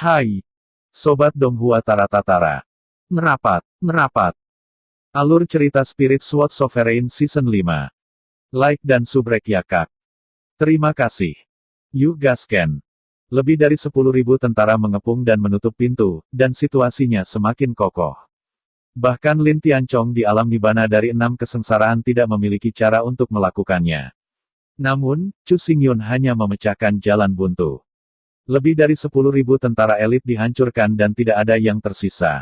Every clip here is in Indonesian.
Hai, Sobat Donghua Tara-Tatara. Merapat, merapat. Alur cerita Spirit Sword Sovereign Season 5. Like dan subrek ya kak. Terima kasih. Yuk gasken. Lebih dari 10.000 tentara mengepung dan menutup pintu, dan situasinya semakin kokoh. Bahkan Lin Tianchong di alam nibana dari 6 kesengsaraan tidak memiliki cara untuk melakukannya. Namun, Chu Xingyun hanya memecahkan jalan buntu. Lebih dari 10.000 tentara elit dihancurkan dan tidak ada yang tersisa.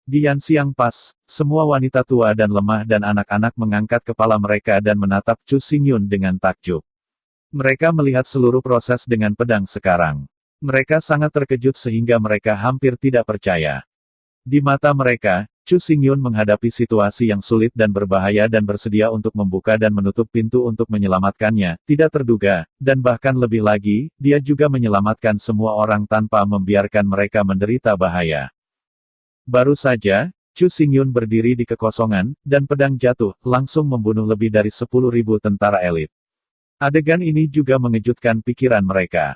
Di Yanxiang Pass, semua wanita tua dan lemah dan anak-anak mengangkat kepala mereka dan menatap Chu Xingyun dengan takjub. Mereka melihat seluruh proses dengan pedang sekarang. Mereka sangat terkejut sehingga mereka hampir tidak percaya. Di mata mereka, Chu Xingyun menghadapi situasi yang sulit dan berbahaya dan bersedia untuk membuka dan menutup pintu untuk menyelamatkannya, tidak terduga, dan bahkan lebih lagi, dia juga menyelamatkan semua orang tanpa membiarkan mereka menderita bahaya. Baru saja, Chu Xingyun berdiri di kekosongan, dan pedang jatuh, langsung membunuh lebih dari 10.000 tentara elit. Adegan ini juga mengejutkan pikiran mereka.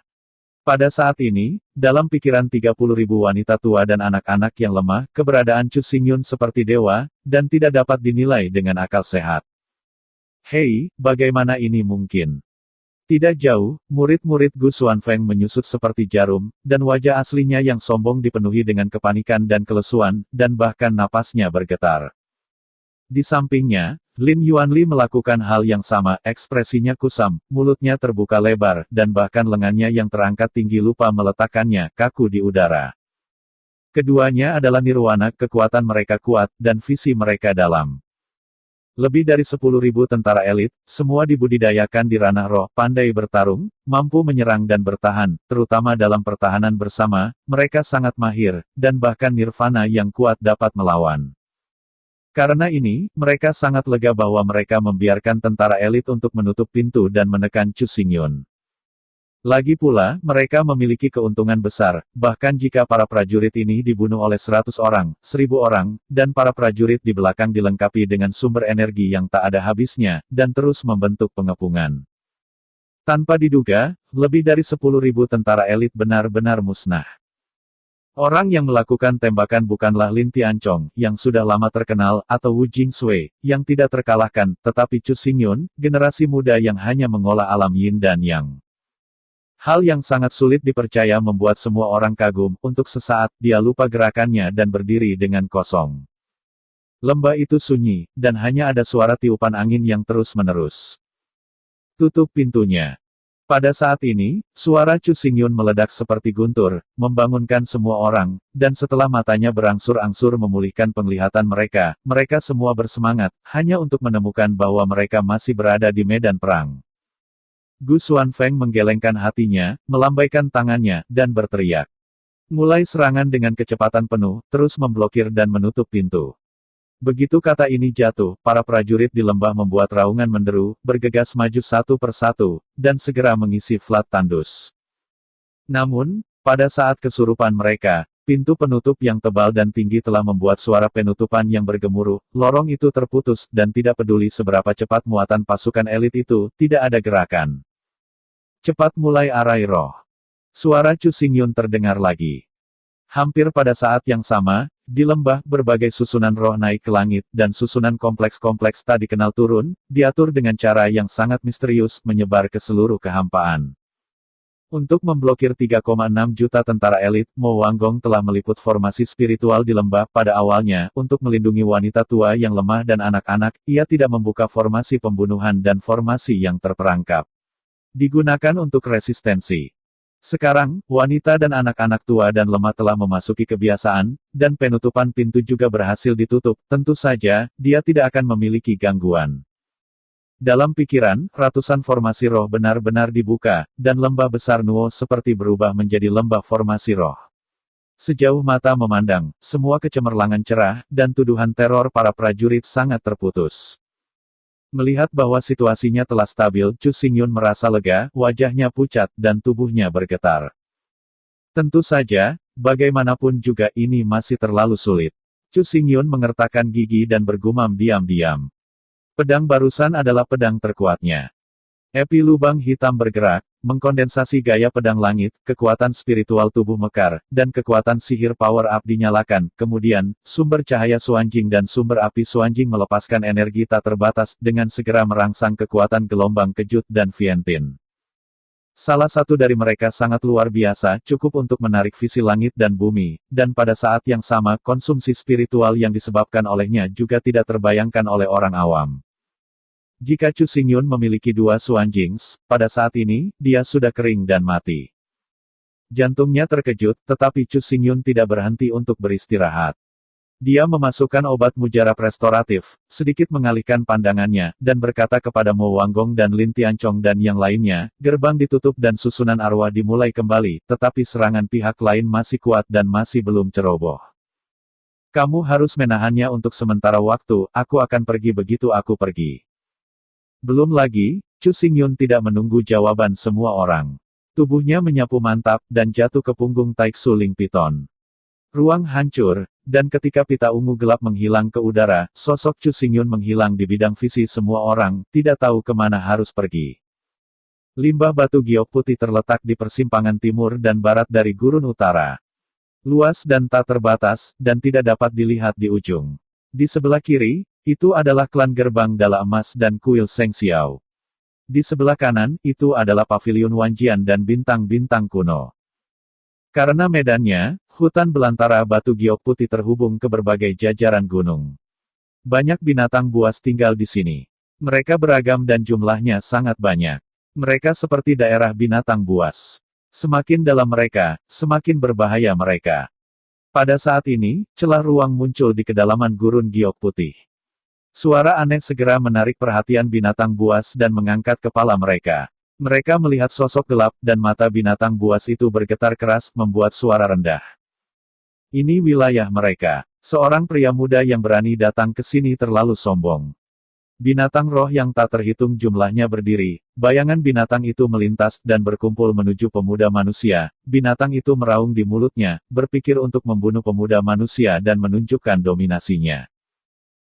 Pada saat ini, dalam pikiran 30.000 wanita tua dan anak-anak yang lemah, keberadaan Chu Xingyun seperti dewa, dan tidak dapat dinilai dengan akal sehat. Hei, bagaimana ini mungkin? Tidak jauh, murid-murid Gu Xuanfeng menyusut seperti jarum, dan wajah aslinya yang sombong dipenuhi dengan kepanikan dan kelesuan, dan bahkan napasnya bergetar. Di sampingnya, Lin Yuanli melakukan hal yang sama, ekspresinya kusam, mulutnya terbuka lebar, dan bahkan lengannya yang terangkat tinggi lupa meletakkannya kaku di udara. Keduanya adalah nirwana, kekuatan mereka kuat, dan visi mereka dalam. Lebih dari 10.000 tentara elit, semua dibudidayakan di ranah roh, pandai bertarung, mampu menyerang dan bertahan, terutama dalam pertahanan bersama, mereka sangat mahir, dan bahkan nirvana yang kuat dapat melawan. Karena ini, mereka sangat lega bahwa mereka membiarkan tentara elit untuk menutup pintu dan menekan Chu Xingyun. Lagi pula, mereka memiliki keuntungan besar, bahkan jika para prajurit ini dibunuh oleh 100 orang, 1.000 orang, dan para prajurit di belakang dilengkapi dengan sumber energi yang tak ada habisnya, dan terus membentuk pengepungan. Tanpa diduga, lebih dari 10.000 tentara elit benar-benar musnah. Orang yang melakukan tembakan bukanlah Lin Tianchong, yang sudah lama terkenal, atau Wu Jingsui, yang tidak terkalahkan, tetapi Chu Xingyun, generasi muda yang hanya mengolah alam yin dan yang. Hal yang sangat sulit dipercaya membuat semua orang kagum, untuk sesaat, dia lupa gerakannya dan berdiri dengan kosong. Lembah itu sunyi, dan hanya ada suara tiupan angin yang terus-menerus. Tutup pintunya. Pada saat ini, suara Chu Xingyun meledak seperti guntur, membangunkan semua orang, dan setelah matanya berangsur-angsur memulihkan penglihatan mereka, mereka semua bersemangat, hanya untuk menemukan bahwa mereka masih berada di medan perang. Gu Xuanfeng menggelengkan hatinya, melambaikan tangannya, dan berteriak. Mulai serangan dengan kecepatan penuh, terus memblokir dan menutup pintu. Begitu kata ini jatuh, para prajurit di lembah membuat raungan menderu, bergegas maju satu persatu, dan segera mengisi flat tandus. Namun, pada saat kesurupan mereka, pintu penutup yang tebal dan tinggi telah membuat suara penutupan yang bergemuruh, lorong itu terputus, dan tidak peduli seberapa cepat muatan pasukan elit itu, tidak ada gerakan. Cepat mulai arai roh. Suara Chu Xingyun terdengar lagi. Hampir pada saat yang sama, di lembah, berbagai susunan roh naik ke langit, dan susunan kompleks-kompleks tak dikenal turun, diatur dengan cara yang sangat misterius, menyebar ke seluruh kehampaan. Untuk memblokir 3,6 juta tentara elit, Mo Wanggong telah meliput formasi spiritual di lembah. Pada awalnya, untuk melindungi wanita tua yang lemah dan anak-anak, ia tidak membuka formasi pembunuhan dan formasi yang terperangkap. Digunakan untuk resistensi. Sekarang, wanita dan anak-anak tua dan lemah telah memasuki kebiasaan, dan penutupan pintu juga berhasil ditutup, tentu saja, dia tidak akan memiliki gangguan. Dalam pikiran, ratusan formasi roh benar-benar dibuka, dan lembah besar Nuo seperti berubah menjadi lembah formasi roh. Sejauh mata memandang, semua kecemerlangan cerah, dan tuduhan teror para prajurit sangat terputus. Melihat bahwa situasinya telah stabil, Chu Xingyun merasa lega, wajahnya pucat, dan tubuhnya bergetar. Tentu saja, bagaimanapun juga ini masih terlalu sulit. Chu Xingyun mengertakkan gigi dan bergumam diam-diam. Pedang barusan adalah pedang terkuatnya. Epi lubang hitam bergerak, mengkondensasi gaya pedang langit, kekuatan spiritual tubuh mekar, dan kekuatan sihir power-up dinyalakan. Kemudian, sumber cahaya Xuanjing dan sumber api Xuanjing melepaskan energi tak terbatas, dengan segera merangsang kekuatan gelombang kejut dan Vientian. Salah satu dari mereka sangat luar biasa, cukup untuk menarik visi langit dan bumi, dan pada saat yang sama konsumsi spiritual yang disebabkan olehnya juga tidak terbayangkan oleh orang awam. Jika Chu Xingyun memiliki dua Xuanjings, pada saat ini, dia sudah kering dan mati. Jantungnya terkejut, tetapi Chu Xingyun tidak berhenti untuk beristirahat. Dia memasukkan obat mujarab restoratif, sedikit mengalihkan pandangannya, dan berkata kepada Mo Wanggong dan Lin Tianchong dan yang lainnya, gerbang ditutup dan susunan arwah dimulai kembali, tetapi serangan pihak lain masih kuat dan masih belum ceroboh. Kamu harus menahannya untuk sementara waktu, aku akan pergi begitu aku pergi. Belum lagi, Chu Xingyun tidak menunggu jawaban semua orang. Tubuhnya menyapu mantap, dan jatuh ke punggung Taiksu Ling Piton. Ruang hancur, dan ketika pita ungu gelap menghilang ke udara, sosok Chu Xingyun menghilang di bidang visi semua orang, tidak tahu kemana harus pergi. Limbah batu giok putih terletak di persimpangan timur dan barat dari gurun utara. Luas dan tak terbatas, dan tidak dapat dilihat di ujung. Di sebelah kiri, itu adalah klan gerbang Dala Emas dan kuil Seng Xiao. Di sebelah kanan, itu adalah pavilion Wanjian dan bintang-bintang kuno. Karena medannya, hutan belantara batu giok putih terhubung ke berbagai jajaran gunung. Banyak binatang buas tinggal di sini. Mereka beragam dan jumlahnya sangat banyak. Mereka seperti daerah binatang buas. Semakin dalam mereka, semakin berbahaya mereka. Pada saat ini, celah ruang muncul di kedalaman gurun giok putih. Suara aneh segera menarik perhatian binatang buas dan mengangkat kepala mereka. Mereka melihat sosok gelap, dan mata binatang buas itu bergetar keras, membuat suara rendah. Ini wilayah mereka. Seorang pria muda yang berani datang ke sini terlalu sombong. Binatang roh yang tak terhitung jumlahnya berdiri, bayangan binatang itu melintas dan berkumpul menuju pemuda manusia. Binatang itu meraung di mulutnya, berpikir untuk membunuh pemuda manusia dan menunjukkan dominasinya.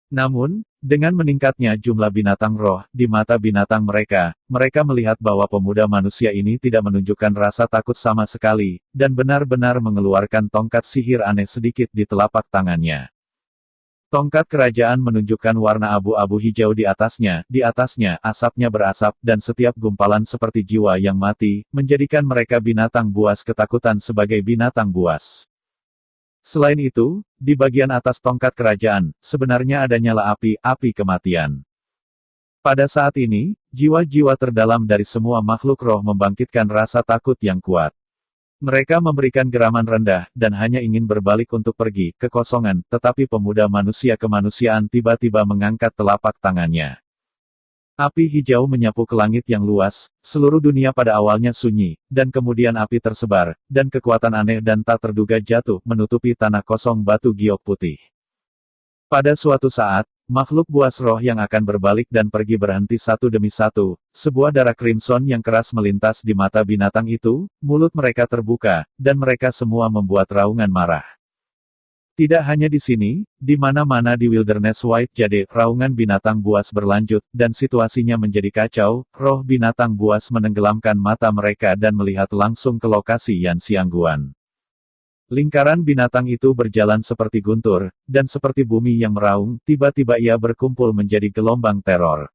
Namun, dengan meningkatnya jumlah binatang roh di mata binatang mereka, mereka melihat bahwa pemuda manusia ini tidak menunjukkan rasa takut sama sekali, dan benar-benar mengeluarkan tongkat sihir aneh sedikit di telapak tangannya. Tongkat kerajaan menunjukkan warna abu-abu hijau di atasnya, asapnya berasap, dan setiap gumpalan seperti jiwa yang mati, menjadikan mereka binatang buas ketakutan sebagai binatang buas. Selain itu, di bagian atas tongkat kerajaan, sebenarnya ada nyala api kematian. Pada saat ini, jiwa-jiwa terdalam dari semua makhluk roh membangkitkan rasa takut yang kuat. Mereka memberikan geraman rendah, dan hanya ingin berbalik untuk pergi ke kosongan, tetapi pemuda manusia kemanusiaan tiba-tiba mengangkat telapak tangannya. Api hijau menyapu ke langit yang luas, seluruh dunia pada awalnya sunyi, dan kemudian api tersebar, dan kekuatan aneh dan tak terduga jatuh, menutupi tanah kosong batu giok putih. Pada suatu saat, makhluk buas roh yang akan berbalik dan pergi berhenti satu demi satu, sebuah darah crimson yang keras melintas di mata binatang itu, mulut mereka terbuka, dan mereka semua membuat raungan marah. Tidak hanya di sini, di mana-mana di Wilderness White Jade, raungan binatang buas berlanjut, dan situasinya menjadi kacau, roh binatang buas menenggelamkan mata mereka dan melihat langsung ke lokasi Yan Xiangguan. Lingkaran binatang itu berjalan seperti guntur, dan seperti bumi yang meraung, tiba-tiba ia berkumpul menjadi gelombang teror.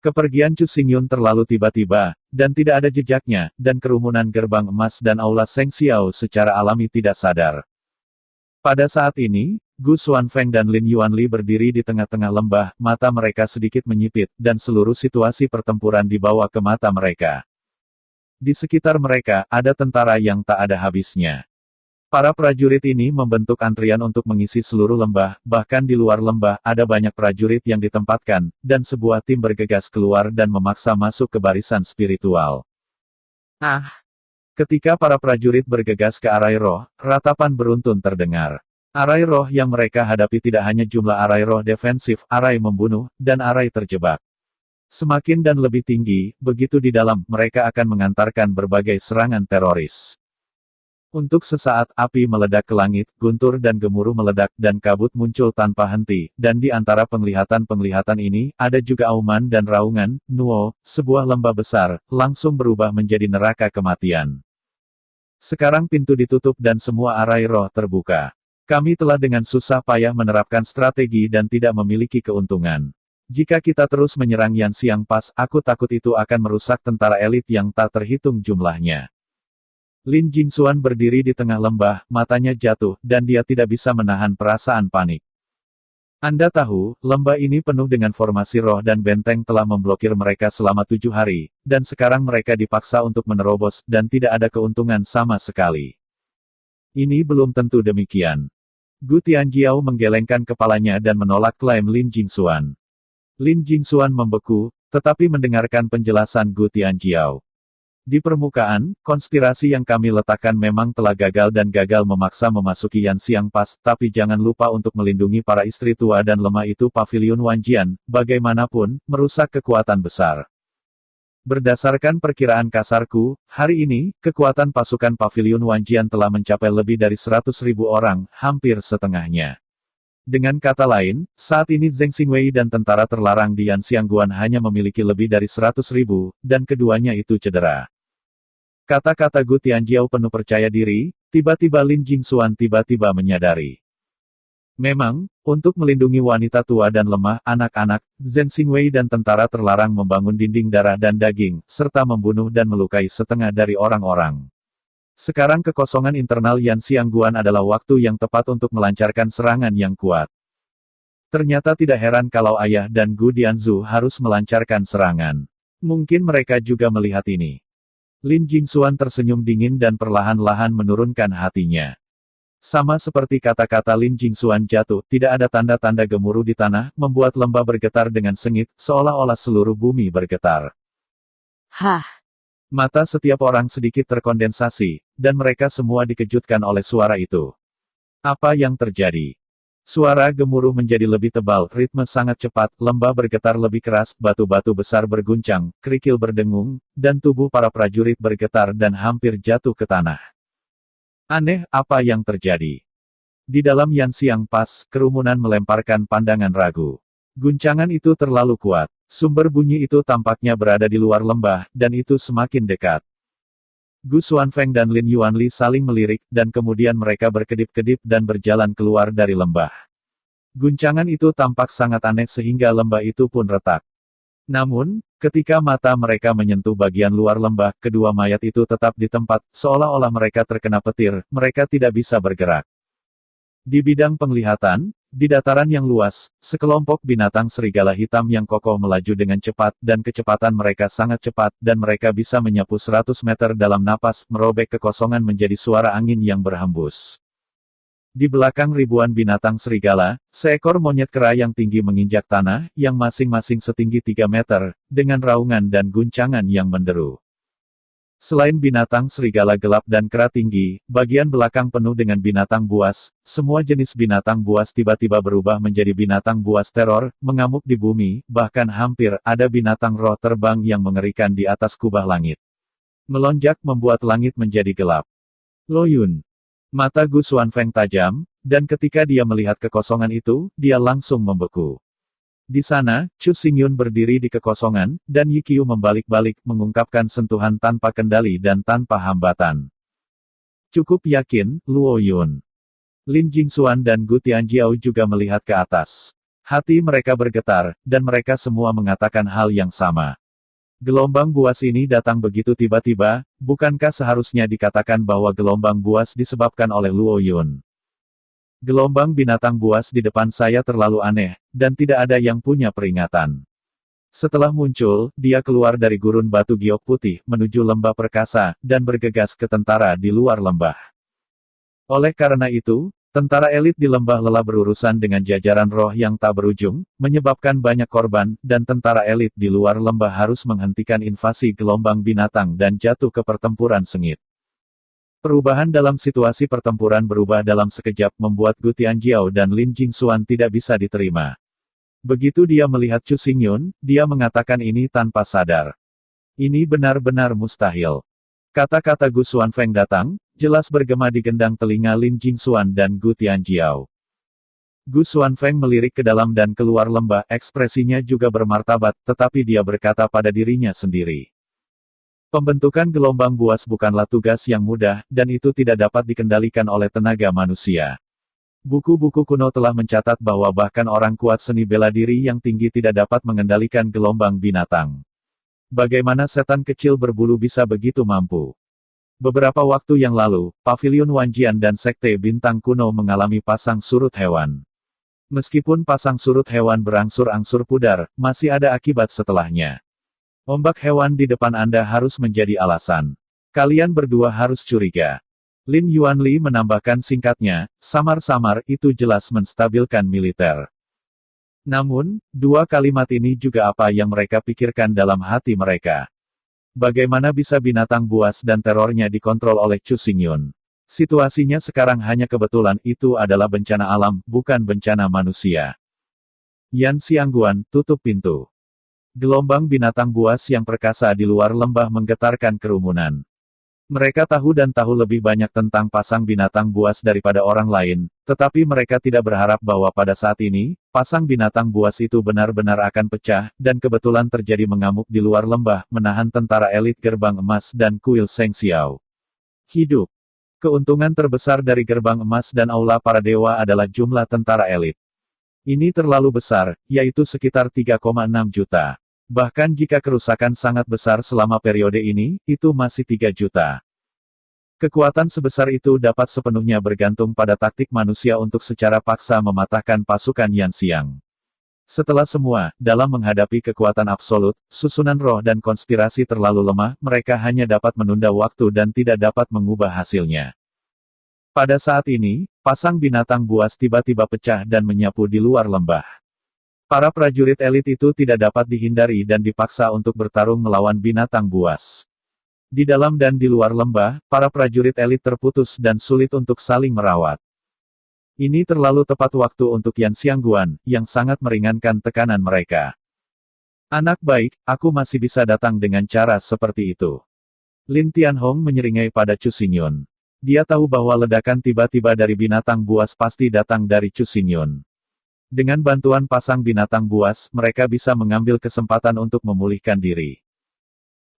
Kepergian Chu Xingyun terlalu tiba-tiba, dan tidak ada jejaknya, dan kerumunan gerbang emas dan aula Seng Xiao secara alami tidak sadar. Pada saat ini, Gu Xuanfeng dan Lin Yuanli berdiri di tengah-tengah lembah, mata mereka sedikit menyipit, dan seluruh situasi pertempuran dibawa ke mata mereka. Di sekitar mereka, ada tentara yang tak ada habisnya. Para prajurit ini membentuk antrian untuk mengisi seluruh lembah, bahkan di luar lembah, ada banyak prajurit yang ditempatkan, dan sebuah tim bergegas keluar dan memaksa masuk ke barisan spiritual. Ketika para prajurit bergegas ke arai roh, ratapan beruntun terdengar. Arai roh yang mereka hadapi tidak hanya jumlah arai roh defensif, arai membunuh, dan arai terjebak. Semakin dan lebih tinggi, begitu di dalam, mereka akan mengantarkan berbagai serangan teroris. Untuk sesaat, api meledak ke langit, guntur dan gemuruh meledak, dan kabut muncul tanpa henti, dan di antara penglihatan-penglihatan ini, ada juga auman dan raungan, Nuo, sebuah lembah besar, langsung berubah menjadi neraka kematian. Sekarang pintu ditutup dan semua arai roh terbuka. Kami telah dengan susah payah menerapkan strategi dan tidak memiliki keuntungan. Jika kita terus menyerang Yanxiang Pass, aku takut itu akan merusak tentara elit yang tak terhitung jumlahnya. Lin Jingxuan berdiri di tengah lembah, matanya jatuh, dan dia tidak bisa menahan perasaan panik. Anda tahu, lembah ini penuh dengan formasi roh dan benteng telah memblokir mereka selama 7 hari, dan sekarang mereka dipaksa untuk menerobos, dan tidak ada keuntungan sama sekali. Ini belum tentu demikian. Gu Tianjiao menggelengkan kepalanya dan menolak klaim Lin Jingxuan. Lin Jingxuan membeku, tetapi mendengarkan penjelasan Gu Tianjiao. Di permukaan, konspirasi yang kami letakkan memang telah gagal dan gagal memaksa memasuki Yanxiang Pass, tapi jangan lupa untuk melindungi para istri tua dan lemah itu. Pavilion Wanjian, bagaimanapun, merusak kekuatan besar. Berdasarkan perkiraan kasarku, hari ini, kekuatan pasukan Pavilion Wanjian telah mencapai lebih dari 100.000 orang, hampir setengahnya. Dengan kata lain, saat ini Zheng Xingwei dan tentara terlarang di Yanxiangguan hanya memiliki lebih dari 100.000, dan keduanya itu cedera. Kata-kata Gu Tianjiao penuh percaya diri, tiba-tiba Lin Jingxuan tiba-tiba menyadari. Memang, untuk melindungi wanita tua dan lemah, anak-anak, Zheng Xingwei dan tentara terlarang membangun dinding darah dan daging, serta membunuh dan melukai setengah dari orang-orang. Sekarang kekosongan internal Yanxiangguan adalah waktu yang tepat untuk melancarkan serangan yang kuat. Ternyata tidak heran kalau ayah dan Gu Dianzu harus melancarkan serangan. Mungkin mereka juga melihat ini. Lin Jingxuan tersenyum dingin dan perlahan-lahan menurunkan hatinya. Sama seperti kata-kata Lin Jingxuan jatuh, tidak ada tanda-tanda gemuruh di tanah, membuat lembah bergetar dengan sengit, seolah-olah seluruh bumi bergetar. Hah! Mata setiap orang sedikit terkondensasi, dan mereka semua dikejutkan oleh suara itu. Apa yang terjadi? Suara gemuruh menjadi lebih tebal, ritme sangat cepat, lembah bergetar lebih keras, batu-batu besar berguncang, kerikil berdengung, dan tubuh para prajurit bergetar dan hampir jatuh ke tanah. Aneh, apa yang terjadi? Di dalam Yanxiang Pass, kerumunan melemparkan pandangan ragu. Guncangan itu terlalu kuat. Sumber bunyi itu tampaknya berada di luar lembah, dan itu semakin dekat. Gu Xuanfeng dan Lin Yuanli saling melirik, dan kemudian mereka berkedip-kedip dan berjalan keluar dari lembah. Guncangan itu tampak sangat aneh sehingga lembah itu pun retak. Namun, ketika mata mereka menyentuh bagian luar lembah, kedua mayat itu tetap di tempat, seolah-olah mereka terkena petir, mereka tidak bisa bergerak. Di bidang penglihatan, di dataran yang luas, sekelompok binatang serigala hitam yang kokoh melaju dengan cepat, dan kecepatan mereka sangat cepat, dan mereka bisa menyapu 100 meter dalam napas, merobek kekosongan menjadi suara angin yang berhembus. Di belakang ribuan binatang serigala, seekor monyet kera yang tinggi menginjak tanah, yang masing-masing setinggi 3 meter, dengan raungan dan guncangan yang menderu. Selain binatang serigala gelap dan kera tinggi, bagian belakang penuh dengan binatang buas, semua jenis binatang buas tiba-tiba berubah menjadi binatang buas teror, mengamuk di bumi, bahkan hampir ada binatang roh terbang yang mengerikan di atas kubah langit. Melonjak membuat langit menjadi gelap. Lo Yun. Mata Gu Xuanfeng tajam, dan ketika dia melihat kekosongan itu, dia langsung membeku. Di sana, Chu Xingyun berdiri di kekosongan, dan Yi Qiu membalik-balik, mengungkapkan sentuhan tanpa kendali dan tanpa hambatan. Cukup yakin, Luo Yun. Lin Jingxuan dan Gu Tianjiao juga melihat ke atas. Hati mereka bergetar, dan mereka semua mengatakan hal yang sama. Gelombang buas ini datang begitu tiba-tiba, bukankah seharusnya dikatakan bahwa gelombang buas disebabkan oleh Luo Yun? Gelombang binatang buas di depan saya terlalu aneh, dan tidak ada yang punya peringatan. Setelah muncul, dia keluar dari gurun batu giok putih, menuju lembah perkasa, dan bergegas ke tentara di luar lembah. Oleh karena itu, tentara elit di lembah lelah berurusan dengan jajaran roh yang tak berujung, menyebabkan banyak korban, dan tentara elit di luar lembah harus menghentikan invasi gelombang binatang dan jatuh ke pertempuran sengit. Perubahan dalam situasi pertempuran berubah dalam sekejap membuat Gu Tianjiao dan Lin Jingxuan tidak bisa diterima. Begitu dia melihat Chu Xingyun, dia mengatakan ini tanpa sadar. Ini benar-benar mustahil. Kata-kata Gu Xuanfeng datang, Jelas bergema di gendang telinga Lin Jingxuan dan Gu Tianjiao. Gu Xuanfeng melirik ke dalam dan keluar lembah, ekspresinya juga bermartabat, tetapi dia berkata pada dirinya sendiri. Pembentukan gelombang buas bukanlah tugas yang mudah, dan itu tidak dapat dikendalikan oleh tenaga manusia. Buku-buku kuno telah mencatat bahwa bahkan orang kuat seni bela diri yang tinggi tidak dapat mengendalikan gelombang binatang. Bagaimana setan kecil berbulu bisa begitu mampu? Beberapa waktu yang lalu, Pavilion Wanjian dan Sekte Bintang Kuno mengalami pasang surut hewan. Meskipun pasang surut hewan berangsur-angsur pudar, masih ada akibat setelahnya. Ombak hewan di depan Anda harus menjadi alasan. Kalian berdua harus curiga. Lin Yuanli menambahkan singkatnya, samar-samar itu jelas menstabilkan militer. Namun, dua kalimat ini juga apa yang mereka pikirkan dalam hati mereka. Bagaimana bisa binatang buas dan terornya dikontrol oleh Chu Xingyun? Situasinya sekarang hanya kebetulan itu adalah bencana alam, bukan bencana manusia. Yan Xiangguan, tutup pintu. Gelombang binatang buas yang perkasa di luar lembah menggetarkan kerumunan. Mereka tahu dan tahu lebih banyak tentang pasang binatang buas daripada orang lain, tetapi mereka tidak berharap bahwa pada saat ini, pasang binatang buas itu benar-benar akan pecah, dan kebetulan terjadi mengamuk di luar lembah, menahan tentara elit Gerbang Emas dan Kuil Seng Xiao. Hidup. Keuntungan terbesar dari Gerbang Emas dan Aula Para Dewa adalah jumlah tentara elit. Ini terlalu besar, yaitu sekitar 3,6 juta. Bahkan jika kerusakan sangat besar selama periode ini, itu masih 3 juta. Kekuatan sebesar itu dapat sepenuhnya bergantung pada taktik manusia untuk secara paksa mematahkan pasukan Yan Xiang. Setelah semua, dalam menghadapi kekuatan absolut, susunan roh dan konspirasi terlalu lemah, mereka hanya dapat menunda waktu dan tidak dapat mengubah hasilnya. Pada saat ini, pasang binatang buas tiba-tiba pecah dan menyapu di luar lembah. Para prajurit elit itu tidak dapat dihindari dan dipaksa untuk bertarung melawan binatang buas. Di dalam dan di luar lembah, para prajurit elit terputus dan sulit untuk saling merawat. Ini terlalu tepat waktu untuk Yan Xiangguan, yang sangat meringankan tekanan mereka. Anak baik, aku masih bisa datang dengan cara seperti itu. Lin Tianhong menyeringai pada Chu Xingyun. Dia tahu bahwa ledakan tiba-tiba dari binatang buas pasti datang dari Chu Xingyun. Dengan bantuan pasang binatang buas, mereka bisa mengambil kesempatan untuk memulihkan diri.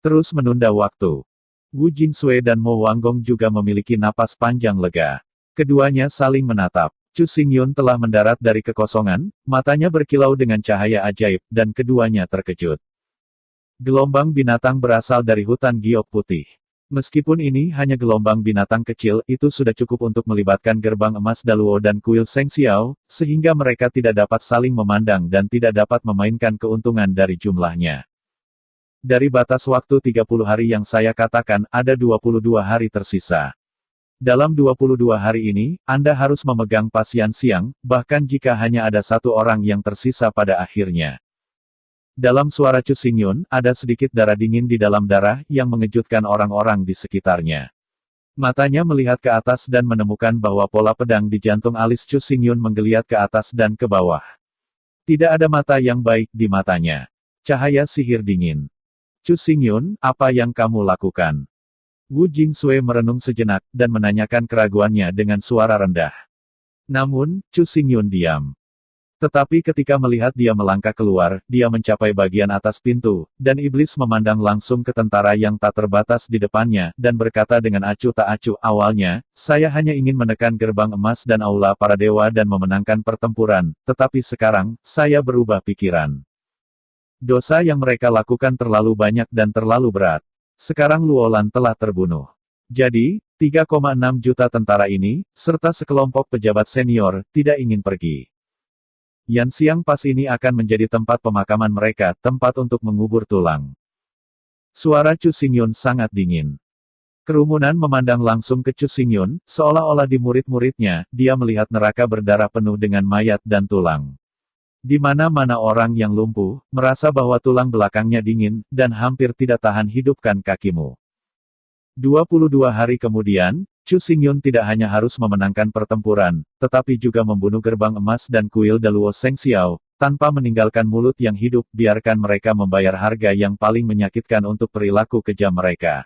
Terus menunda waktu. Wu Jinsui dan Mo Wanggong juga memiliki napas panjang lega. Keduanya saling menatap. Chu Xingyun telah mendarat dari kekosongan, matanya berkilau dengan cahaya ajaib, dan keduanya terkejut. Gelombang binatang berasal dari hutan giok putih. Meskipun ini hanya gelombang binatang kecil, itu sudah cukup untuk melibatkan Gerbang Emas Daluo dan Kuil Seng Xiao, sehingga mereka tidak dapat saling memandang dan tidak dapat memainkan keuntungan dari jumlahnya. Dari batas waktu 30 hari yang saya katakan, ada 22 hari tersisa. Dalam 22 hari ini, Anda harus memegang pas Yan Xiang, bahkan jika hanya ada satu orang yang tersisa pada akhirnya. Dalam suara Chu Xingyun, ada sedikit darah dingin di dalam darah, yang mengejutkan orang-orang di sekitarnya. Matanya melihat ke atas dan menemukan bahwa pola pedang di jantung alis Chu Xingyun menggeliat ke atas dan ke bawah. Tidak ada mata yang baik di matanya. Cahaya sihir dingin. Chu Xingyun, apa yang kamu lakukan? Wu Jinsui merenung sejenak, dan menanyakan keraguannya dengan suara rendah. Namun, Chu Xingyun diam. Tetapi ketika melihat dia melangkah keluar, dia mencapai bagian atas pintu, dan iblis memandang langsung ke tentara yang tak terbatas di depannya, dan berkata dengan acuh tak acuh, awalnya, saya hanya ingin menekan Gerbang Emas dan Aula Para Dewa dan memenangkan pertempuran, tetapi sekarang, saya berubah pikiran. Dosa yang mereka lakukan terlalu banyak dan terlalu berat. Sekarang Luolan telah terbunuh. Jadi, 3,6 juta tentara ini, serta sekelompok pejabat senior, tidak ingin pergi. Yan Xiang pas ini akan menjadi tempat pemakaman mereka, tempat untuk mengubur tulang. Suara Chu Xingyun sangat dingin. Kerumunan memandang langsung ke Chu Xingyun, seolah-olah di murid-muridnya, dia melihat neraka berdarah penuh dengan mayat dan tulang. Di mana-mana orang yang lumpuh, merasa bahwa tulang belakangnya dingin, dan hampir tidak tahan hidupkan kakimu. 22 hari kemudian, Chu Xingyun tidak hanya harus memenangkan pertempuran, tetapi juga membunuh Gerbang Emas dan Kuil Daluo Seng Xiao, tanpa meninggalkan mulut yang hidup, biarkan mereka membayar harga yang paling menyakitkan untuk perilaku kejam mereka.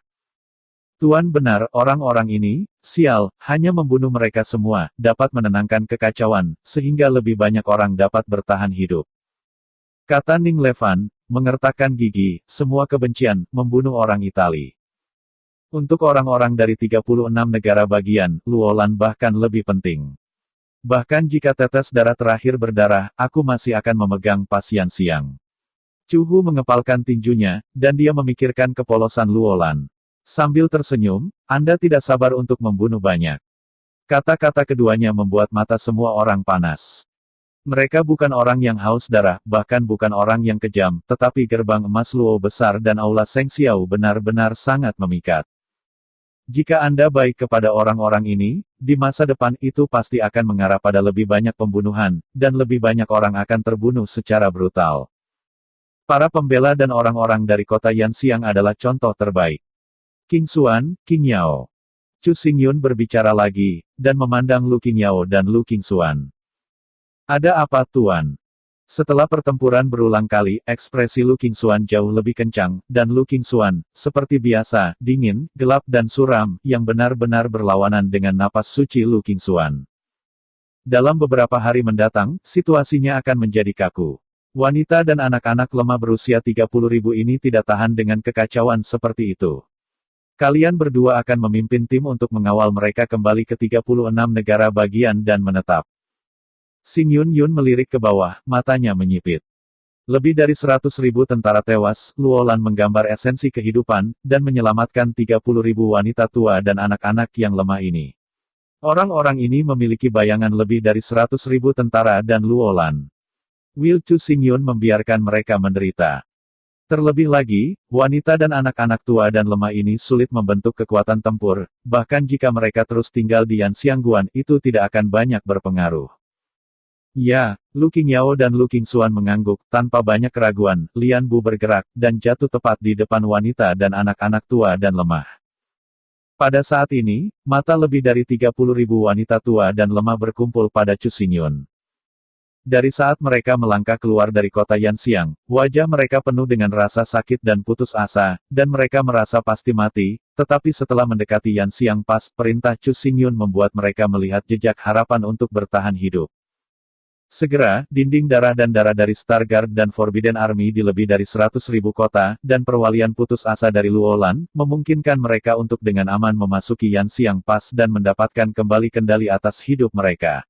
Tuan benar, orang-orang ini, sial, hanya membunuh mereka semua, dapat menenangkan kekacauan, sehingga lebih banyak orang dapat bertahan hidup. Kata Ning Levan, mengertakkan gigi, semua kebencian, membunuh orang Itali. Untuk orang-orang dari 36 negara bagian, Luolan bahkan lebih penting. Bahkan jika tetes darah terakhir berdarah, aku masih akan memegang Pasian Siang. Cuhu mengepalkan tinjunya, dan dia memikirkan kepolosan Luolan. Sambil tersenyum, Anda tidak sabar untuk membunuh banyak. Kata-kata keduanya membuat mata semua orang panas. Mereka bukan orang yang haus darah, bahkan bukan orang yang kejam, tetapi gerbang emas Luo besar dan aula Seng Xiao benar-benar sangat memikat. Jika Anda baik kepada orang-orang ini, di masa depan itu pasti akan mengarah pada lebih banyak pembunuhan, dan lebih banyak orang akan terbunuh secara brutal. Para pembela dan orang-orang dari kota Yanxiang adalah contoh terbaik. King Xuan, King Yao. Chu Xingyun berbicara lagi, dan memandang Lu Qingyao dan Lu Qingxuan. Ada apa Tuan? Setelah pertempuran berulang kali, ekspresi Lu Qingxuan jauh lebih kencang, dan Lu Qingxuan, seperti biasa, dingin, gelap dan suram, yang benar-benar berlawanan dengan napas suci Lu Qingxuan. Dalam beberapa hari mendatang, situasinya akan menjadi kaku. Wanita dan anak-anak lemah berusia 30.000 ini tidak tahan dengan kekacauan seperti itu. Kalian berdua akan memimpin tim untuk mengawal mereka kembali ke 36 negara bagian dan menetap. Xing Yun melirik ke bawah, matanya menyipit. Lebih dari 100.000 tentara tewas, Luolan menggambar esensi kehidupan, dan menyelamatkan 30.000 wanita tua dan anak-anak yang lemah ini. Orang-orang ini memiliki bayangan lebih dari 100.000 tentara dan Luolan. Will Chu Xingyun membiarkan mereka menderita. Terlebih lagi, wanita dan anak-anak tua dan lemah ini sulit membentuk kekuatan tempur, bahkan jika mereka terus tinggal di Yanxiangguan itu tidak akan banyak berpengaruh. Ya, Lu Qingyao dan Lu Qingxuan mengangguk, tanpa banyak keraguan, Lian Bu bergerak, dan jatuh tepat di depan wanita dan anak-anak tua dan lemah. Pada saat ini, mata lebih dari 30.000 wanita tua dan lemah berkumpul pada Chu Xingyun. Dari saat mereka melangkah keluar dari kota Yanxiang, wajah mereka penuh dengan rasa sakit dan putus asa, dan mereka merasa pasti mati, tetapi setelah mendekati Yanxiang Pass, perintah Chu Xingyun membuat mereka melihat jejak harapan untuk bertahan hidup. Segera, dinding darah dan darah dari Starguard dan Forbidden Army di lebih dari 100.000 kota, dan perwalian putus asa dari Luolan, memungkinkan mereka untuk dengan aman memasuki Yanxiang Pass dan mendapatkan kembali kendali atas hidup mereka.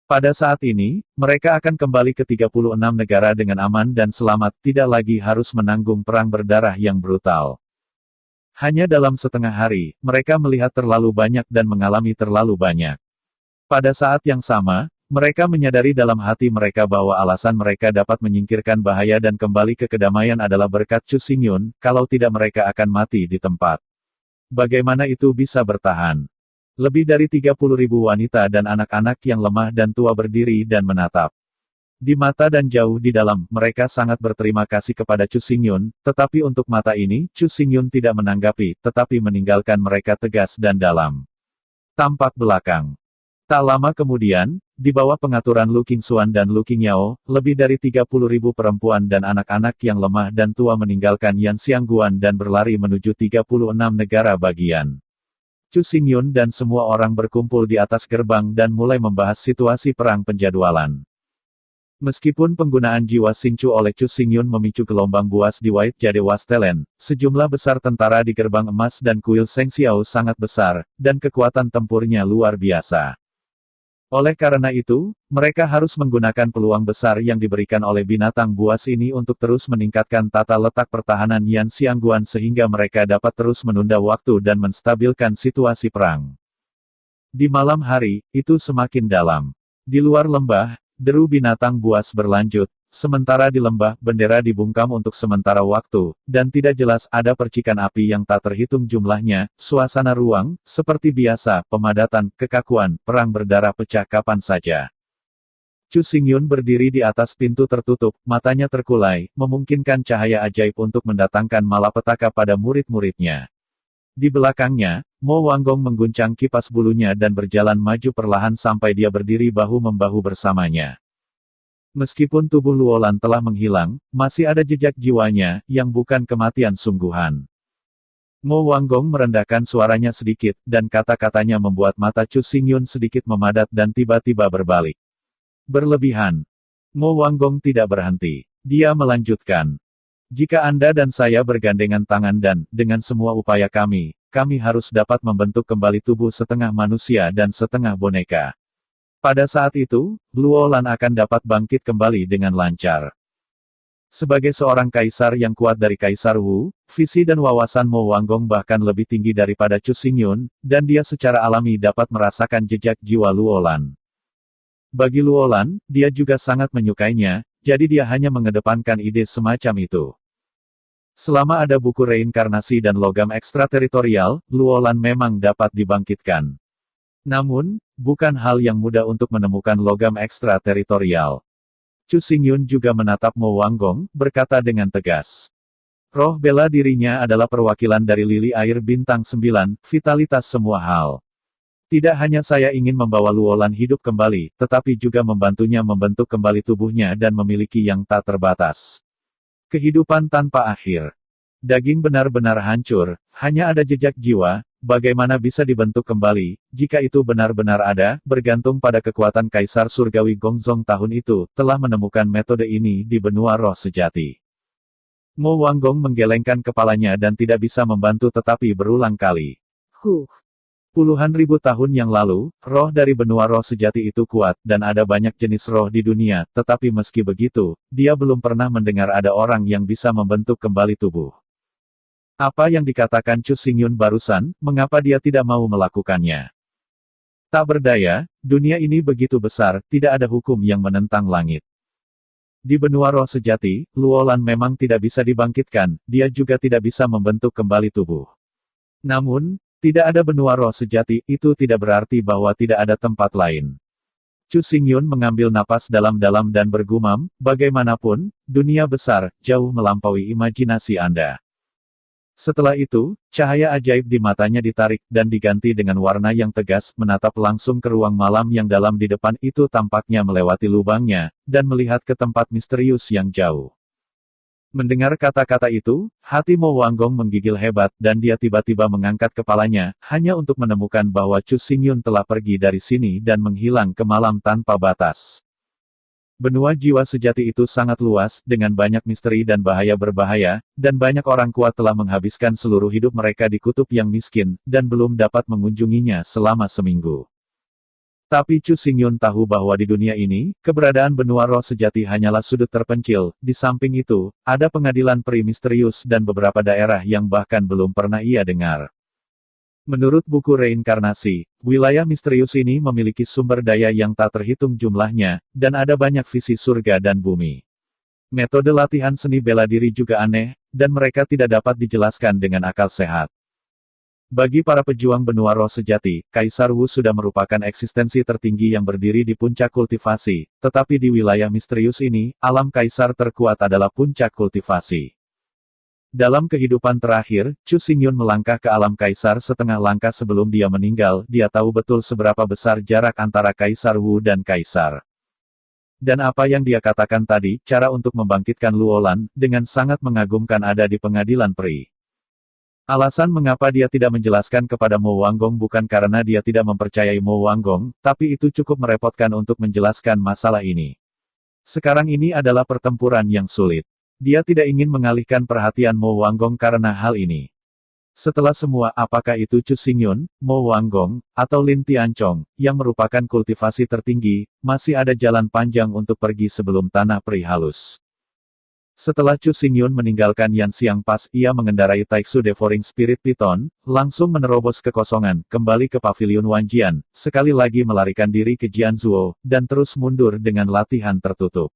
Pada saat ini, mereka akan kembali ke 36 negara dengan aman dan selamat, tidak lagi harus menanggung perang berdarah yang brutal. Hanya dalam setengah hari, mereka melihat terlalu banyak dan mengalami terlalu banyak. Pada saat yang sama, mereka menyadari dalam hati mereka bahwa alasan mereka dapat menyingkirkan bahaya dan kembali ke kedamaian adalah berkat Chu Xingyun, kalau tidak mereka akan mati di tempat. Bagaimana itu bisa bertahan? Lebih dari 30.000 wanita dan anak-anak yang lemah dan tua berdiri dan menatap. Di mata dan jauh di dalam, mereka sangat berterima kasih kepada Chu Xingyun, tetapi untuk mata ini, Chu Xingyun tidak menanggapi, tetapi meninggalkan mereka tegas dan dalam. Tampak belakang. Tak lama kemudian, di bawah pengaturan Lu Qingxuan dan Lu Qingyao, lebih dari 30.000 perempuan dan anak-anak yang lemah dan tua meninggalkan Yanxiangguan dan berlari menuju 36 negara bagian. Chu Xingyun dan semua orang berkumpul di atas gerbang dan mulai membahas situasi perang penjadwalan. Meskipun penggunaan jiwa Xingchu oleh Chu Xingyun memicu gelombang buas di White Jade Wastelen, sejumlah besar tentara di gerbang emas dan kuil Seng Xiao sangat besar, dan kekuatan tempurnya luar biasa. Oleh karena itu, mereka harus menggunakan peluang besar yang diberikan oleh binatang buas ini untuk terus meningkatkan tata letak pertahanan Yanxiangguan sehingga mereka dapat terus menunda waktu dan menstabilkan situasi perang. Di malam hari, itu semakin dalam. Di luar lembah, deru binatang buas berlanjut, sementara di lembah, bendera dibungkam untuk sementara waktu, dan tidak jelas ada percikan api yang tak terhitung jumlahnya, suasana ruang, seperti biasa, pemadatan, kekakuan, perang berdarah pecah kapan saja. Chu Xingyun berdiri di atas pintu tertutup, matanya terkulai, memungkinkan cahaya ajaib untuk mendatangkan malapetaka pada murid-muridnya. Di belakangnya, Mo Wanggong mengguncang kipas bulunya dan berjalan maju perlahan sampai dia berdiri bahu-membahu bersamanya. Meskipun tubuh Luolan telah menghilang, masih ada jejak jiwanya, yang bukan kematian sungguhan. Mo Wanggong merendahkan suaranya sedikit, dan kata-katanya membuat mata Chu Xingyun sedikit memadat dan tiba-tiba berbalik. Berlebihan. Mo Wanggong tidak berhenti. Dia melanjutkan. Jika Anda dan saya bergandengan tangan dan, dengan semua upaya kami harus dapat membentuk kembali tubuh setengah manusia dan setengah boneka. Pada saat itu, Luo Lan akan dapat bangkit kembali dengan lancar. Sebagai seorang kaisar yang kuat dari Kaisar Wu, visi dan wawasan Mo Wanggong bahkan lebih tinggi daripada Chu Xingyun, dan dia secara alami dapat merasakan jejak jiwa Luo Lan. Bagi Luo Lan, dia juga sangat menyukainya, jadi dia hanya mengedepankan ide semacam itu. Selama ada buku reinkarnasi dan logam ekstrateritorial, Luo Lan memang dapat dibangkitkan. Namun, bukan hal yang mudah untuk menemukan logam ekstrateritorial. Chu Xingyun juga menatap Mo Wanggong, berkata dengan tegas. Roh bela dirinya adalah perwakilan dari lili air bintang 9, vitalitas semua hal. Tidak hanya saya ingin membawa Luo Lan hidup kembali, tetapi juga membantunya membentuk kembali tubuhnya dan memiliki yang tak terbatas. Kehidupan tanpa akhir. Daging benar-benar hancur, hanya ada jejak jiwa. Bagaimana bisa dibentuk kembali, jika itu benar-benar ada, bergantung pada kekuatan Kaisar Surgawi Gongzong tahun itu, telah menemukan metode ini di benua roh sejati. Mo Wanggong menggelengkan kepalanya dan tidak bisa membantu tetapi berulang kali. Puluhan ribu tahun yang lalu, roh dari benua roh sejati itu kuat, dan ada banyak jenis roh di dunia, tetapi meski begitu, dia belum pernah mendengar ada orang yang bisa membentuk kembali tubuh. Apa yang dikatakan Chu Xingyun barusan, mengapa dia tidak mau melakukannya? Tak berdaya, dunia ini begitu besar, tidak ada hukum yang menentang langit. Di benua roh sejati, Luo Lan memang tidak bisa dibangkitkan, dia juga tidak bisa membentuk kembali tubuh. Namun, tidak ada benua roh sejati, itu tidak berarti bahwa tidak ada tempat lain. Chu Xingyun mengambil napas dalam-dalam dan bergumam, bagaimanapun, dunia besar, jauh melampaui imajinasi Anda. Setelah itu, cahaya ajaib di matanya ditarik, dan diganti dengan warna yang tegas, menatap langsung ke ruang malam yang dalam di depan itu tampaknya melewati lubangnya, dan melihat ke tempat misterius yang jauh. Mendengar kata-kata itu, hati Mo Wanggong menggigil hebat, dan dia tiba-tiba mengangkat kepalanya, hanya untuk menemukan bahwa Chu Xingyun telah pergi dari sini dan menghilang ke malam tanpa batas. Benua jiwa sejati itu sangat luas, dengan banyak misteri dan bahaya berbahaya, dan banyak orang kuat telah menghabiskan seluruh hidup mereka di kutub yang miskin, dan belum dapat mengunjunginya selama seminggu. Tapi Chu Xingyun tahu bahwa di dunia ini, keberadaan benua roh sejati hanyalah sudut terpencil, di samping itu, ada pengadilan peri misterius dan beberapa daerah yang bahkan belum pernah ia dengar. Menurut buku reinkarnasi, wilayah misterius ini memiliki sumber daya yang tak terhitung jumlahnya, dan ada banyak visi surga dan bumi. Metode latihan seni bela diri juga aneh, dan mereka tidak dapat dijelaskan dengan akal sehat. Bagi para pejuang benua roh sejati, Kaisar Wu sudah merupakan eksistensi tertinggi yang berdiri di puncak kultivasi, tetapi di wilayah misterius ini, alam kaisar terkuat adalah puncak kultivasi. Dalam kehidupan terakhir, Chu Xingyun melangkah ke alam kaisar setengah langkah sebelum dia meninggal, dia tahu betul seberapa besar jarak antara Kaisar Wu dan kaisar. Dan apa yang dia katakan tadi, cara untuk membangkitkan Luo Lan, dengan sangat mengagumkan ada di pengadilan peri. Alasan mengapa dia tidak menjelaskan kepada Mo Wanggong bukan karena dia tidak mempercayai Mo Wanggong, tapi itu cukup merepotkan untuk menjelaskan masalah ini. Sekarang ini adalah pertempuran yang sulit. Dia tidak ingin mengalihkan perhatian Mo Wanggong karena hal ini. Setelah semua, apakah itu Chu Xingyun, Mo Wanggong, atau Lin Tianchong, yang merupakan kultivasi tertinggi, masih ada jalan panjang untuk pergi sebelum tanah peri halus. Setelah Chu Xingyun meninggalkan Yan Xiang Pas, ia mengendarai Taiksu Devouring Spirit Python, langsung menerobos kekosongan, kembali ke Pavilion Wanjian, sekali lagi melarikan diri ke Jianzhuo, dan terus mundur dengan latihan tertutup.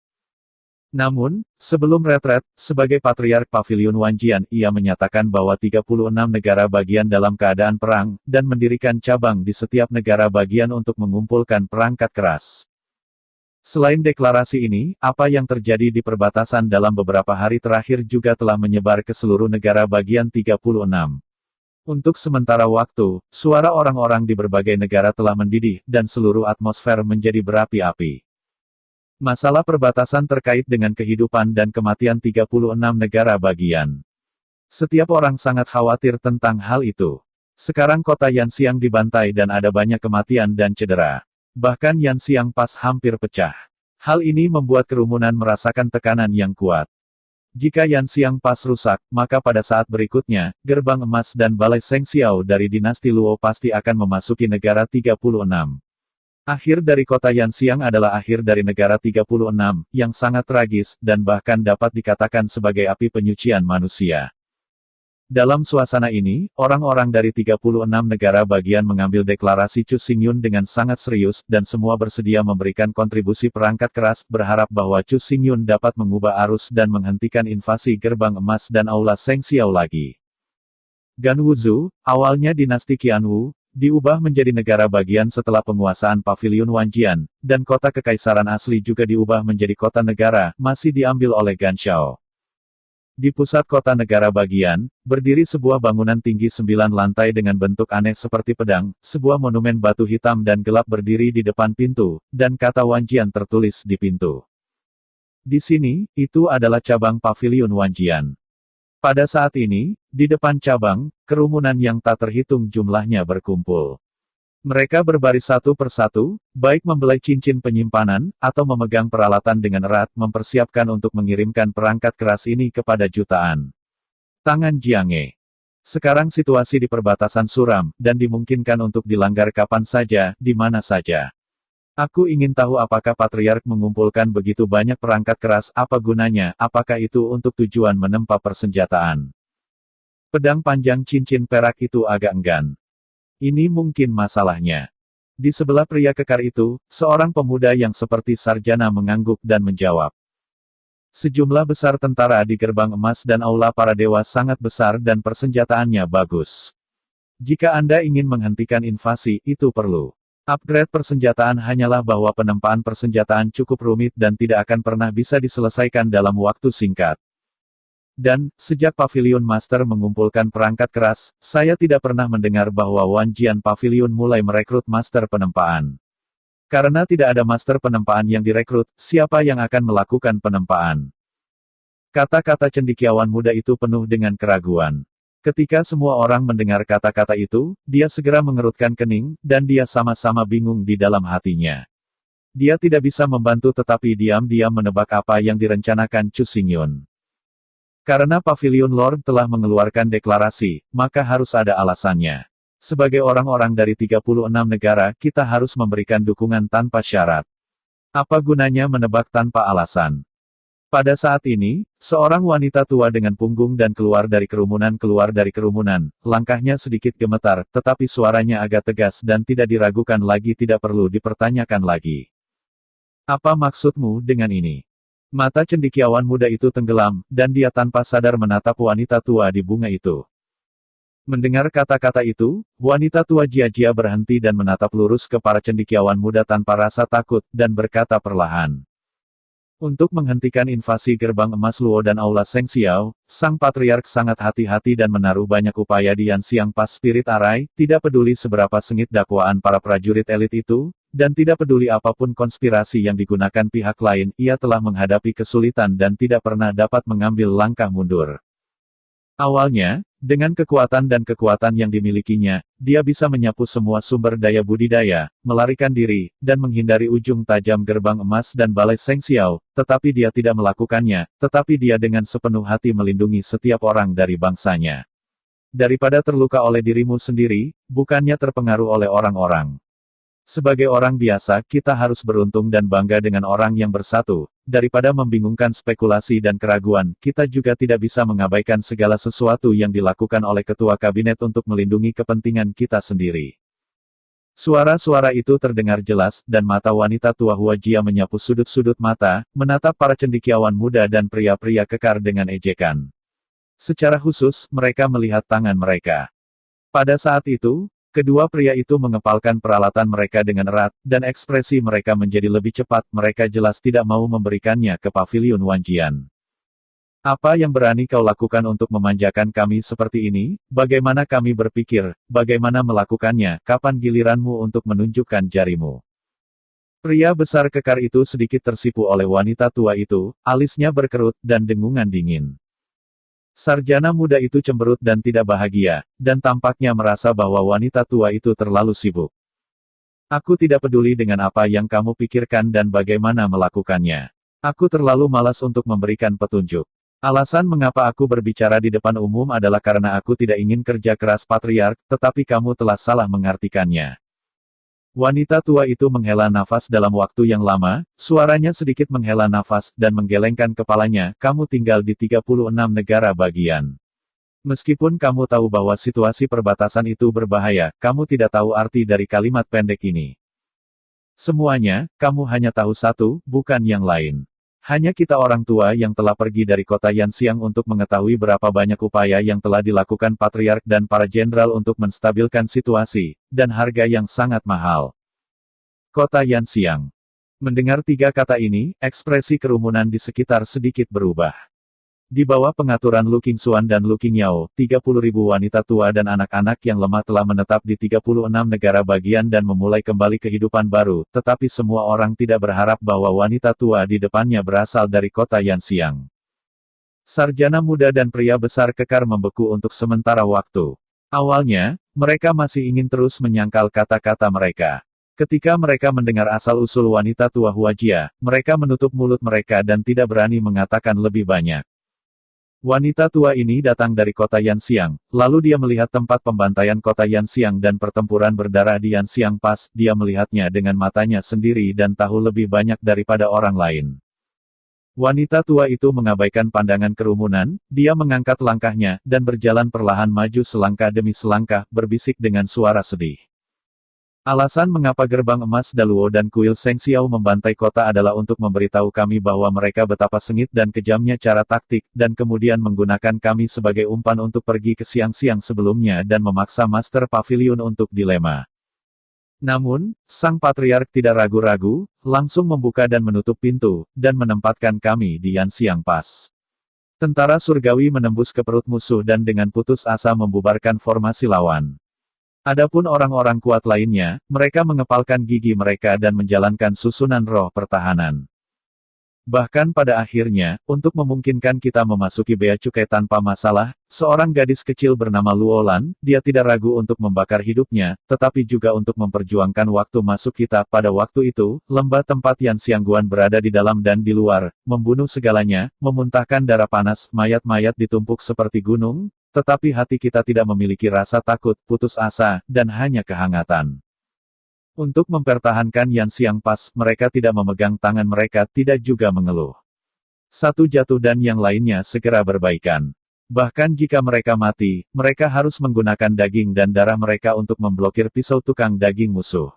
Namun, sebelum retret, sebagai Patriark Pavilion Wanjian, ia menyatakan bahwa 36 negara bagian dalam keadaan perang, dan mendirikan cabang di setiap negara bagian untuk mengumpulkan perangkat keras. Selain deklarasi ini, apa yang terjadi di perbatasan dalam beberapa hari terakhir juga telah menyebar ke seluruh negara bagian 36. Untuk sementara waktu, suara orang-orang di berbagai negara telah mendidih, dan seluruh atmosfer menjadi berapi-api. Masalah perbatasan terkait dengan kehidupan dan kematian 36 negara bagian. Setiap orang sangat khawatir tentang hal itu. Sekarang kota Yanxiang dibantai dan ada banyak kematian dan cedera. Bahkan Yanxiang Pass hampir pecah. Hal ini membuat kerumunan merasakan tekanan yang kuat. Jika Yanxiang Pass rusak, maka pada saat berikutnya, gerbang emas dan balai Seng Xiao dari dinasti Luo pasti akan memasuki negara 36. Akhir dari kota Yanxiang adalah akhir dari negara 36, yang sangat tragis, dan bahkan dapat dikatakan sebagai api penyucian manusia. Dalam suasana ini, orang-orang dari 36 negara bagian mengambil deklarasi Chu Xingyun dengan sangat serius, dan semua bersedia memberikan kontribusi perangkat keras, berharap bahwa Chu Xingyun dapat mengubah arus dan menghentikan invasi gerbang emas dan aula Seng Xiao lagi. Gan Wuzhou, awalnya dinasti Qianwu, diubah menjadi negara bagian setelah penguasaan Paviliun Wanjian, dan kota kekaisaran asli juga diubah menjadi kota negara, masih diambil oleh Gan Shao. Di pusat kota negara bagian, berdiri sebuah bangunan tinggi 9 lantai dengan bentuk aneh seperti pedang, sebuah monumen batu hitam dan gelap berdiri di depan pintu, dan kata Wanjian tertulis di pintu. Di sini, itu adalah cabang Paviliun Wanjian. Pada saat ini, di depan cabang, kerumunan yang tak terhitung jumlahnya berkumpul. Mereka berbaris satu persatu, baik membelai cincin penyimpanan, atau memegang peralatan dengan erat, mempersiapkan untuk mengirimkan perangkat keras ini kepada jutaan tangan Jiange. Sekarang situasi di perbatasan suram, dan dimungkinkan untuk dilanggar kapan saja, di mana saja. Aku ingin tahu apakah Patriark mengumpulkan begitu banyak perangkat keras, apa gunanya, apakah itu untuk tujuan menempa persenjataan. Pedang panjang cincin perak itu agak enggan. Ini mungkin masalahnya. Di sebelah pria kekar itu, seorang pemuda yang seperti sarjana mengangguk dan menjawab. Sejumlah besar tentara di gerbang emas dan aula para dewa sangat besar dan persenjataannya bagus. Jika Anda ingin menghentikan invasi, itu perlu. Upgrade persenjataan hanyalah bahwa penempaan persenjataan cukup rumit dan tidak akan pernah bisa diselesaikan dalam waktu singkat. Dan, sejak Paviliun Master mengumpulkan perangkat keras, saya tidak pernah mendengar bahwa Wanjian Paviliun mulai merekrut Master penempaan. Karena tidak ada Master penempaan yang direkrut, siapa yang akan melakukan penempaan? Kata-kata cendekiawan muda itu penuh dengan keraguan. Ketika semua orang mendengar kata-kata itu, dia segera mengerutkan kening, dan dia sama-sama bingung di dalam hatinya. Dia tidak bisa membantu tetapi diam-diam menebak apa yang direncanakan Chu Xingyun. Karena Paviliun Lord telah mengeluarkan deklarasi, maka harus ada alasannya. Sebagai orang-orang dari 36 negara, kita harus memberikan dukungan tanpa syarat. Apa gunanya menebak tanpa alasan? Pada saat ini, seorang wanita tua dengan punggung dan keluar dari kerumunan, langkahnya sedikit gemetar, tetapi suaranya agak tegas dan tidak diragukan lagi, tidak perlu dipertanyakan lagi. Apa maksudmu dengan ini? Mata cendekiawan muda itu tenggelam, dan dia tanpa sadar menatap wanita tua di bunga itu. Mendengar kata-kata itu, wanita tua Jia-Jia berhenti dan menatap lurus ke para cendekiawan muda tanpa rasa takut, dan berkata perlahan. Untuk menghentikan invasi gerbang emas Luo dan aula Seng Xiao, Sang Patriark sangat hati-hati dan menaruh banyak upaya di Yanxiang Pass Spirit Array, tidak peduli seberapa sengit dakwaan para prajurit elit itu, dan tidak peduli apapun konspirasi yang digunakan pihak lain, ia telah menghadapi kesulitan dan tidak pernah dapat mengambil langkah mundur. Awalnya, dengan kekuatan dan kekuatan yang dimilikinya, dia bisa menyapu semua sumber daya budidaya, melarikan diri, dan menghindari ujung tajam gerbang emas dan balai Seng Xiao, tetapi dia tidak melakukannya, tetapi dia dengan sepenuh hati melindungi setiap orang dari bangsanya. Daripada terluka oleh dirimu sendiri, bukannya terpengaruh oleh orang-orang. Sebagai orang biasa, kita harus beruntung dan bangga dengan orang yang bersatu. Daripada membingungkan spekulasi dan keraguan, kita juga tidak bisa mengabaikan segala sesuatu yang dilakukan oleh ketua kabinet untuk melindungi kepentingan kita sendiri. Suara-suara itu terdengar jelas, dan mata wanita tua Huajia menyapu sudut-sudut mata, menatap para cendekiawan muda dan pria-pria kekar dengan ejekan. Secara khusus, mereka melihat tangan mereka. Pada saat itu, kedua pria itu mengepalkan peralatan mereka dengan erat, dan ekspresi mereka menjadi lebih cepat, mereka jelas tidak mau memberikannya ke Paviliun Wanjian. Apa yang berani kau lakukan untuk memanjakan kami seperti ini? Bagaimana kami berpikir, bagaimana melakukannya, kapan giliranmu untuk menunjukkan jarimu? Pria besar kekar itu sedikit tersipu oleh wanita tua itu, alisnya berkerut, dan dengungan dingin. Sarjana muda itu cemberut dan tidak bahagia, dan tampaknya merasa bahwa wanita tua itu terlalu sibuk. Aku tidak peduli dengan apa yang kamu pikirkan dan bagaimana melakukannya. Aku terlalu malas untuk memberikan petunjuk. Alasan mengapa aku berbicara di depan umum adalah karena aku tidak ingin kerja keras patriark, tetapi kamu telah salah mengartikannya. Wanita tua itu menghela nafas dalam waktu yang lama, suaranya sedikit menghela nafas dan menggelengkan kepalanya. Kamu tinggal di 36 negara bagian. Meskipun kamu tahu bahwa situasi perbatasan itu berbahaya, kamu tidak tahu arti dari kalimat pendek ini. Semuanya, kamu hanya tahu satu, bukan yang lain. Hanya kita orang tua yang telah pergi dari kota Yanxiang untuk mengetahui berapa banyak upaya yang telah dilakukan patriark dan para jenderal untuk menstabilkan situasi, dan harga yang sangat mahal. Kota Yanxiang. Mendengar tiga kata ini, ekspresi kerumunan di sekitar sedikit berubah. Di bawah pengaturan Lu Qingxuan dan Lu Qingyao, 30.000 wanita tua dan anak-anak yang lemah telah menetap di 36 negara bagian dan memulai kembali kehidupan baru, tetapi semua orang tidak berharap bahwa wanita tua di depannya berasal dari kota Yanxiang. Sarjana muda dan pria besar kekar membeku untuk sementara waktu. Awalnya, mereka masih ingin terus menyangkal kata-kata mereka. Ketika mereka mendengar asal-usul wanita tua Huajia, mereka menutup mulut mereka dan tidak berani mengatakan lebih banyak. Wanita tua ini datang dari kota Yanxiang, lalu dia melihat tempat pembantaian kota Yanxiang dan pertempuran berdarah di Yanxiang Pass. Dia melihatnya dengan matanya sendiri dan tahu lebih banyak daripada orang lain. Wanita tua itu mengabaikan pandangan kerumunan, dia mengangkat langkahnya, dan berjalan perlahan maju selangkah demi selangkah, berbisik dengan suara sedih. Alasan mengapa gerbang emas Daluo dan kuil Seng Xiao membantai kota adalah untuk memberitahu kami bahwa mereka betapa sengit dan kejamnya cara taktik, dan kemudian menggunakan kami sebagai umpan untuk pergi ke siang-siang sebelumnya dan memaksa Master Pavilion untuk dilema. Namun, sang patriark tidak ragu-ragu, langsung membuka dan menutup pintu, dan menempatkan kami di Yanxiang Pass. Tentara surgawi menembus ke perut musuh dan dengan putus asa membubarkan formasi lawan. Adapun orang-orang kuat lainnya, mereka mengepalkan gigi mereka dan menjalankan susunan roh pertahanan. Bahkan pada akhirnya, untuk memungkinkan kita memasuki bea cukai tanpa masalah, seorang gadis kecil bernama Luolan, dia tidak ragu untuk membakar hidupnya, tetapi juga untuk memperjuangkan waktu masuk kita. Pada waktu itu, lembah tempat Yanxiang Guan berada di dalam dan di luar, membunuh segalanya, memuntahkan darah panas, mayat-mayat ditumpuk seperti gunung, tetapi hati kita tidak memiliki rasa takut, putus asa, dan hanya kehangatan. Untuk mempertahankan Yanxiang Pass, mereka tidak memegang tangan mereka, tidak juga mengeluh. Satu jatuh dan yang lainnya segera berbaikan. Bahkan jika mereka mati, mereka harus menggunakan daging dan darah mereka untuk memblokir pisau tukang daging musuh.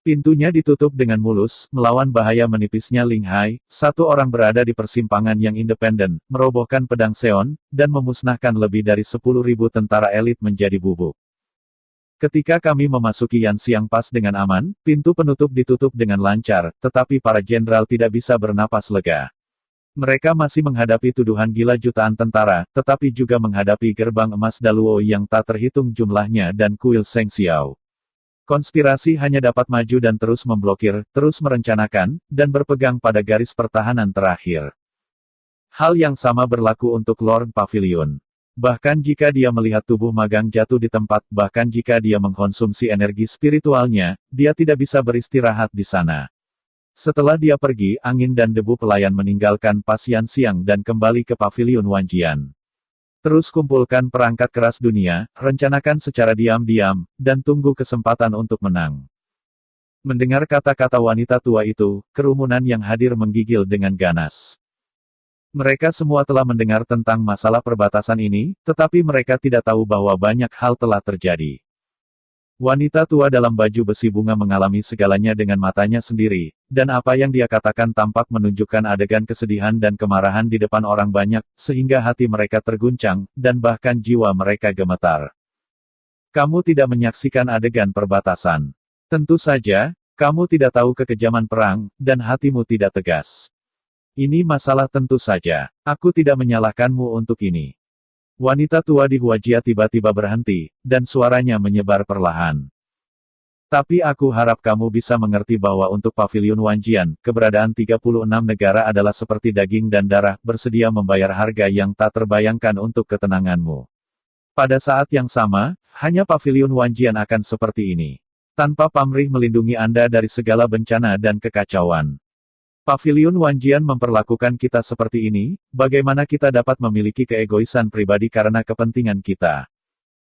Pintunya ditutup dengan mulus, melawan bahaya menipisnya Ling Hai, satu orang berada di persimpangan yang independen, merobohkan pedang Seon, dan memusnahkan lebih dari 10.000 tentara elit menjadi bubuk. Ketika kami memasuki Yanxiang Pass dengan aman, pintu penutup ditutup dengan lancar, tetapi para jenderal tidak bisa bernapas lega. Mereka masih menghadapi tuduhan gila jutaan tentara, tetapi juga menghadapi gerbang emas Daluo yang tak terhitung jumlahnya dan kuil Seng Xiao. Konspirasi hanya dapat maju dan terus memblokir, terus merencanakan, dan berpegang pada garis pertahanan terakhir. Hal yang sama berlaku untuk Lord Pavilion. Bahkan jika dia melihat tubuh magang jatuh di tempat, bahkan jika dia mengkonsumsi energi spiritualnya, dia tidak bisa beristirahat di sana. Setelah dia pergi, angin dan debu pelayan meninggalkan Pas Yanxiang dan kembali ke Pavilion Wanjian. Terus kumpulkan perangkat keras dunia, rencanakan secara diam-diam, dan tunggu kesempatan untuk menang. Mendengar kata-kata wanita tua itu, kerumunan yang hadir menggigil dengan ganas. Mereka semua telah mendengar tentang masalah perbatasan ini, tetapi mereka tidak tahu bahwa banyak hal telah terjadi. Wanita tua dalam baju besi bunga mengalami segalanya dengan matanya sendiri, dan apa yang dia katakan tampak menunjukkan adegan kesedihan dan kemarahan di depan orang banyak, sehingga hati mereka terguncang, dan bahkan jiwa mereka gemetar. Kamu tidak menyaksikan adegan perbatasan. Tentu saja, kamu tidak tahu kekejaman perang, dan hatimu tidak tegas. Ini masalah tentu saja. Aku tidak menyalahkanmu untuk ini. Wanita tua di Huajia tiba-tiba berhenti, dan suaranya menyebar perlahan. Tapi aku harap kamu bisa mengerti bahwa untuk Paviliun Wanjian, keberadaan 36 negara adalah seperti daging dan darah, bersedia membayar harga yang tak terbayangkan untuk ketenanganmu. Pada saat yang sama, hanya Paviliun Wanjian akan seperti ini. Tanpa pamrih melindungi Anda dari segala bencana dan kekacauan. Paviliun Wanjian memperlakukan kita seperti ini, bagaimana kita dapat memiliki keegoisan pribadi karena kepentingan kita.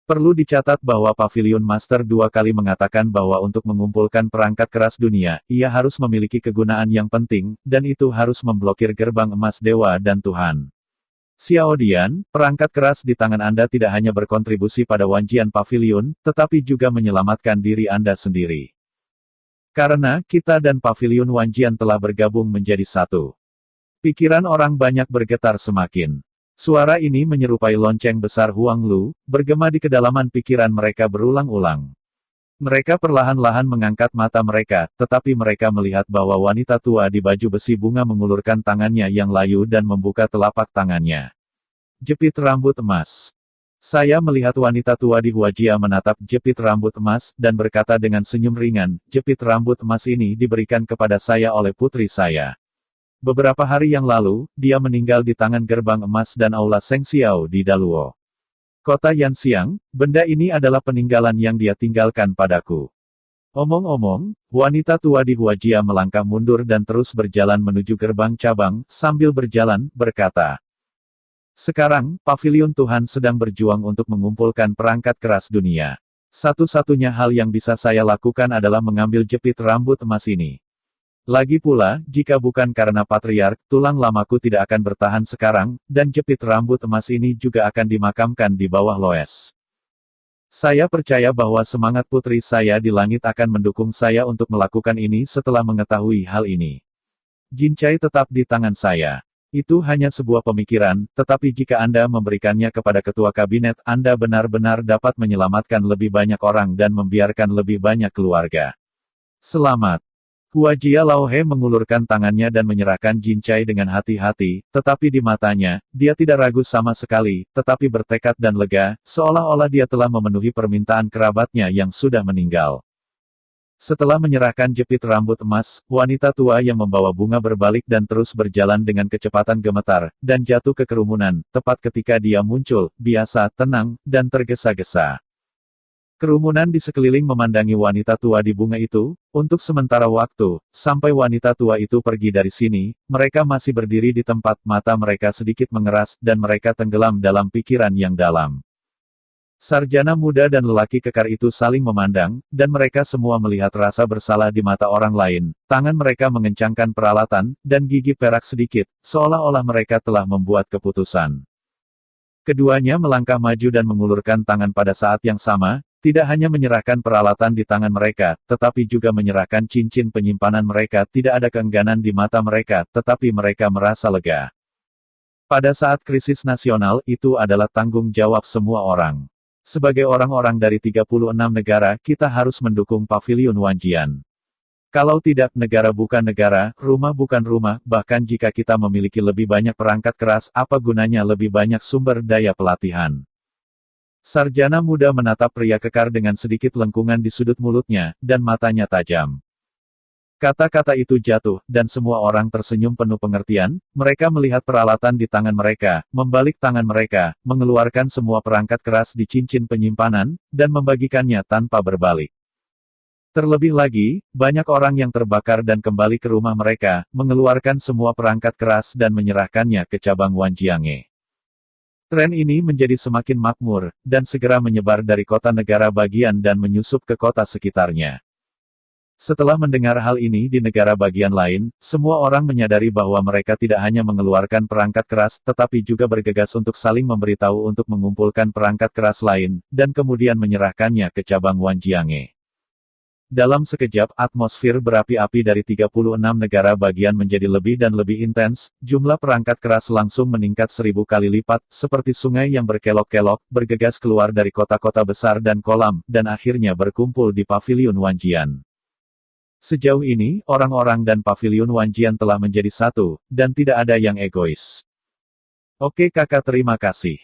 Perlu dicatat bahwa Paviliun Master 2 kali mengatakan bahwa untuk mengumpulkan perangkat keras dunia, ia harus memiliki kegunaan yang penting, dan itu harus memblokir gerbang emas dewa dan Tuhan. Xiao Dian, perangkat keras di tangan Anda tidak hanya berkontribusi pada Wanjian Paviliun, tetapi juga menyelamatkan diri Anda sendiri. Karena kita dan Paviliun Wanjian telah bergabung menjadi satu. Pikiran orang banyak bergetar semakin. Suara ini menyerupai lonceng besar Huang Lu, bergema di kedalaman pikiran mereka berulang-ulang. Mereka perlahan-lahan mengangkat mata mereka, tetapi mereka melihat bahwa wanita tua di baju besi bunga mengulurkan tangannya yang layu dan membuka telapak tangannya. Jepit rambut emas. Saya melihat wanita tua di Huajia menatap jepit rambut emas, dan berkata dengan senyum ringan, jepit rambut emas ini diberikan kepada saya oleh putri saya. Beberapa hari yang lalu, dia meninggal di tangan gerbang emas dan aula Seng Xiao di Daluo. Kota Yanxiang, benda ini adalah peninggalan yang dia tinggalkan padaku. Omong-omong, wanita tua di Huajia melangkah mundur dan terus berjalan menuju gerbang cabang, sambil berjalan, berkata. Sekarang, Paviliun Tuhan sedang berjuang untuk mengumpulkan perangkat keras dunia. Satu-satunya hal yang bisa saya lakukan adalah mengambil jepit rambut emas ini. Lagi pula, jika bukan karena Patriark, tulang lamaku tidak akan bertahan sekarang, dan jepit rambut emas ini juga akan dimakamkan di bawah Loes. Saya percaya bahwa semangat putri saya di langit akan mendukung saya untuk melakukan ini setelah mengetahui hal ini. Jincai tetap di tangan saya. Itu hanya sebuah pemikiran, tetapi jika Anda memberikannya kepada ketua kabinet, Anda benar-benar dapat menyelamatkan lebih banyak orang dan membiarkan lebih banyak keluarga. Selamat. Huajia Laohe mengulurkan tangannya dan menyerahkan Jincai dengan hati-hati, tetapi di matanya, dia tidak ragu sama sekali, tetapi bertekad dan lega, seolah-olah dia telah memenuhi permintaan kerabatnya yang sudah meninggal. Setelah menyerahkan jepit rambut emas, wanita tua yang membawa bunga berbalik dan terus berjalan dengan kecepatan gemetar, dan jatuh ke kerumunan, tepat ketika dia muncul, biasa, tenang, dan tergesa-gesa. Kerumunan di sekeliling memandangi wanita tua di bunga itu, untuk sementara waktu, sampai wanita tua itu pergi dari sini, mereka masih berdiri di tempat, mata mereka sedikit mengeras, dan mereka tenggelam dalam pikiran yang dalam. Sarjana muda dan lelaki kekar itu saling memandang, dan mereka semua melihat rasa bersalah di mata orang lain, tangan mereka mengencangkan peralatan, dan gigi perak sedikit, seolah-olah mereka telah membuat keputusan. Keduanya melangkah maju dan mengulurkan tangan pada saat yang sama, tidak hanya menyerahkan peralatan di tangan mereka, tetapi juga menyerahkan cincin penyimpanan mereka. Tidak ada keengganan di mata mereka, tetapi mereka merasa lega. Pada saat krisis nasional, itu adalah tanggung jawab semua orang. Sebagai orang-orang dari 36 negara, kita harus mendukung Paviliun Wanjian. Kalau tidak, negara bukan negara, rumah bukan rumah, bahkan jika kita memiliki lebih banyak perangkat keras, apa gunanya lebih banyak sumber daya pelatihan? Sarjana muda menatap pria kekar dengan sedikit lengkungan di sudut mulutnya, dan matanya tajam. Kata-kata itu jatuh, dan semua orang tersenyum penuh pengertian. Mereka melihat peralatan di tangan mereka, membalik tangan mereka, mengeluarkan semua perangkat keras di cincin penyimpanan, dan membagikannya tanpa berbalik. Terlebih lagi, banyak orang yang terbakar dan kembali ke rumah mereka, mengeluarkan semua perangkat keras dan menyerahkannya ke cabang Wanjiange. Tren ini menjadi semakin makmur, dan segera menyebar dari kota negara bagian dan menyusup ke kota sekitarnya. Setelah mendengar hal ini di negara bagian lain, semua orang menyadari bahwa mereka tidak hanya mengeluarkan perangkat keras, tetapi juga bergegas untuk saling memberitahu untuk mengumpulkan perangkat keras lain, dan kemudian menyerahkannya ke cabang Wanjiange. Dalam sekejap, atmosfer berapi-api dari 36 negara bagian menjadi lebih dan lebih intens, jumlah perangkat keras langsung meningkat 1000 kali lipat, seperti sungai yang berkelok-kelok, bergegas keluar dari kota-kota besar dan kolam, dan akhirnya berkumpul di Paviliun Wanjian. Sejauh ini, orang-orang dan Paviliun Wanjian telah menjadi satu, dan tidak ada yang egois. Oke kakak, terima kasih.